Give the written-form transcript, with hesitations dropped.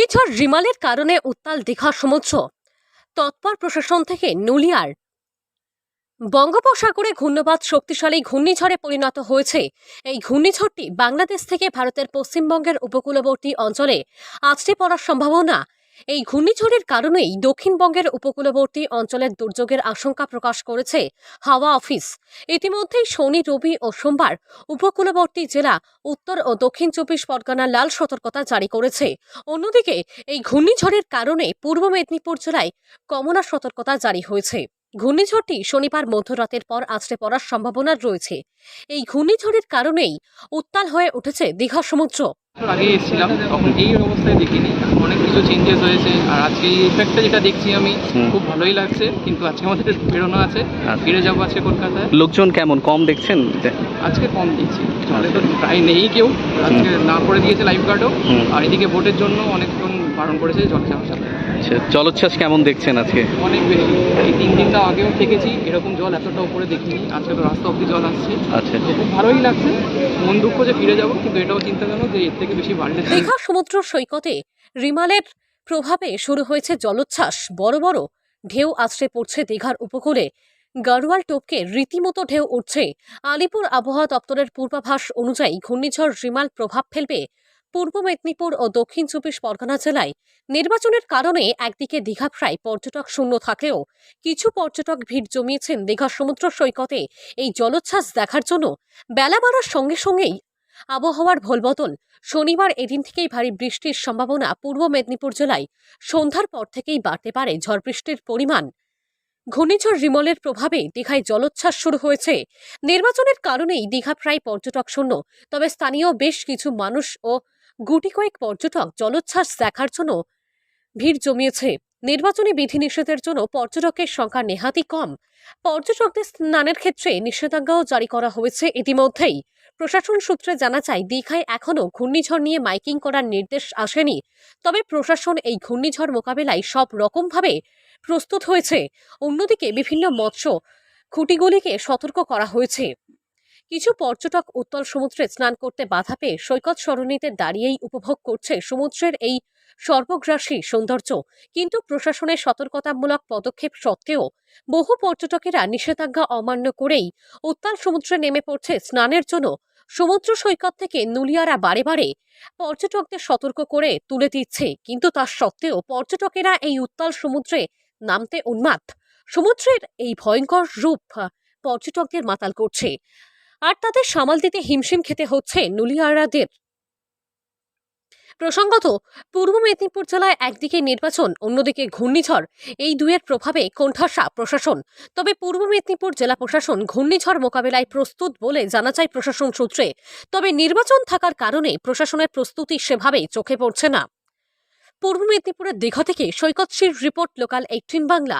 ঘূর্ণিঝড় রিমালের কারণে উত্তাল দীঘা সমুদ্র। তৎপর প্রশাসন থেকে নুলিয়ার বঙ্গোপসাগরে ঘূর্ণিবাত শক্তিশালী ঘূর্ণিঝড়ে পরিণত হয়েছে। এই ঘূর্ণিঝড়টি বাংলাদেশ থেকে ভারতের পশ্চিমবঙ্গের উপকূলবর্তী অঞ্চলে আছড়ে পড়ার সম্ভাবনা। এই ঘূর্ণিঝড়ের কারণেই দক্ষিণবঙ্গের উপকূলবর্তী অঞ্চলের দুর্যোগের আশঙ্কা প্রকাশ করেছে হাওয়া অফিস। ইতিমধ্যেই শনি, রবি ও সোমবার উপকূলবর্তী জেলা উত্তর ও দক্ষিণ 24 পরগনা লাল সতর্কতা জারি করেছে। অন্যদিকে এই ঘূর্ণিঝড়ের কারণে পূর্ব মেদিনীপুর জেলায় কমলা সতর্কতা জারি হয়েছে। ঘূর্ণিঝড়টি শনিবার মধ্যরাতের পর আছড়ে পড়ার সম্ভাবনা রয়েছে। এই ঘূর্ণিঝড়ের কারণেই উত্তাল হয়ে উঠেছে দীঘা সমুদ্র। আগে এসেছিলাম তখন এই অবস্থায় দেখিনি, অনেক কিছু চেঞ্জেস হয়েছে। আর আজকে এই ইফেক্টটা যেটা দেখছি আমি খুব ভালোই লাগছে, কিন্তু আজকে আমাদের বেরোনো আছে, ফিরে যাবো আছে কলকাতায়। লোকজন কেমন কম দেখছেন? আজকে কম দিচ্ছি, জলে তো প্রায় নেই কেউ। আজকে না করে দিয়েছে লাইফ গার্ডও, আর এদিকে বোটের জন্য অনেকক্ষণ বারণ করেছে জলে যাওয়ার সাথে। আচ্ছা, জলোচ্ছ্বাস কেমন দেখছেন আজকে? অনেক বেশি। এই 3 দিনটা আগেও থেকেছি, এরকম জল এতটা উপরে দেখিনি। আজকে তো রাস্তা অব্দি জল আসছে। আচ্ছা, তো খুব ভালোই লাগছে। মন দুঃখ যে ফিরে যাবো, কিন্তু এটাও চিন্তাজনক যে এর থেকে বেশি বাড়লে। দীঘা সমুদ্র সৈকতে রিমালের প্রভাবে শুরু হয়েছে জলোচ্ছ্বাস। বড় বড় ঢেউ আছড়ে পড়ছে দীঘার উপকূলে। গাড়োয়াল টোপকে রীতিমতো ঢেউ উঠছে। আলিপুর আবহাওয়া দপ্তরের পূর্বাভাস অনুযায়ী ঘূর্ণিঝড় রিমাল প্রভাব ফেলবে পূর্ব মেদিনীপুর ও দক্ষিণ 24 পরগনা জেলায়। নির্বাচনের কারণে একদিকে দীঘা প্রায় পর্যটক শূন্য থাকলেও কিছু পর্যটক ভিড় জমিয়েছেন দীঘা সমুদ্র সৈকতে এই জলোচ্ছ্বাস দেখার জন্য। বেলা বাড়ার সঙ্গে সঙ্গেই আবহাওয়ার ভোলবদল। শনিবার এদিন থেকেই ভারী বৃষ্টির সম্ভাবনা পূর্ব মেদিনীপুর জেলায়। সন্ধ্যার পর থেকেই বাড়তে পারে ঝড় বৃষ্টির পরিমাণ। ঘূর্ণিঝড় রিমলের প্রভাবে দীঘায় জলোচ্ছ্বাস শুরু হয়েছে। নির্বাচনের কারণেই দীঘা প্রায় পর্যটক শূন্য, তবে স্থানীয় বেশ কিছু মানুষ ও গুটি কয়েক পর্যটক জলোচ্ছ্বাস দেখার জন্য ভিড় জমিয়েছে। নির্বাচনী বিধিনিষেধের জন্য পর্যটকের সংখ্যা নেহাতই কম। পর্যটকদের স্নানের ক্ষেত্রে নিষেধাজ্ঞাও জারি করা হয়েছে ইতিমধ্যেই। প্রশাসন সূত্রে জানা যায়, দীঘায় এখনও ঘূর্ণিঝড় নিয়ে মাইকিং করার নির্দেশ আসেনি, তবে প্রশাসন এই ঘূর্ণিঝড় মোকাবেলায় সব রকমভাবে প্রস্তুত হয়েছে। অন্যদিকে বিভিন্ন মৎস্য খুঁটিগুলিকে সতর্ক করা হয়েছে। কিছু পর্যটক উত্তাল সমুদ্রে স্নান করতে বাধা পেয়ে সৈকত সরণিতে দাঁড়িয়েই উপভোগ করছে সমুদ্রের এই সর্বগ্রাসী সৌন্দর্য। কিন্তু প্রশাসনের সতর্কতামূলক পদক্ষেপ সত্ত্বেও বহু পর্যটকেরা নিষেধাজ্ঞা অমান্য করেই উত্তাল সমুদ্রে নেমে পড়ছে স্নানের জন্য। সমুদ্র সৈকত থেকে নুলিয়ারা বারে বারে পর্যটকদের সতর্ক করে তুলে দিচ্ছে, কিন্তু তা সত্ত্বেও পর্যটকেরা এই উত্তাল সমুদ্রে নামতে উন্মাদ। সমুদ্রের এই ভয়ঙ্কর রূপ পর্যটকদের মাতাল করছে, আর তাদের সামাল দিতে হিমশিম খেতে হচ্ছে নুলিয়ারাদের। প্রসঙ্গত, পূর্ব মেদিনীপুর জেলায় একদিকে নির্বাচন, অন্যদিকে ঘূর্ণিঝড়, এই দুয়ের প্রভাবে কোণঠাসা প্রশাসন। তবে পূর্ব মেদিনীপুর জেলা প্রশাসন ঘূর্ণিঝড় মোকাবেলায় প্রস্তুত বলে জানা যায় প্রশাসন সূত্রে। তবে নির্বাচন থাকার কারণে প্রশাসনের প্রস্তুতি সেভাবে চোখে পড়ছে না। পূর্ব মেদিনীপুরের দীঘা থেকে সৈকত সির রিপোর্ট, লোকাল 18 বাংলা।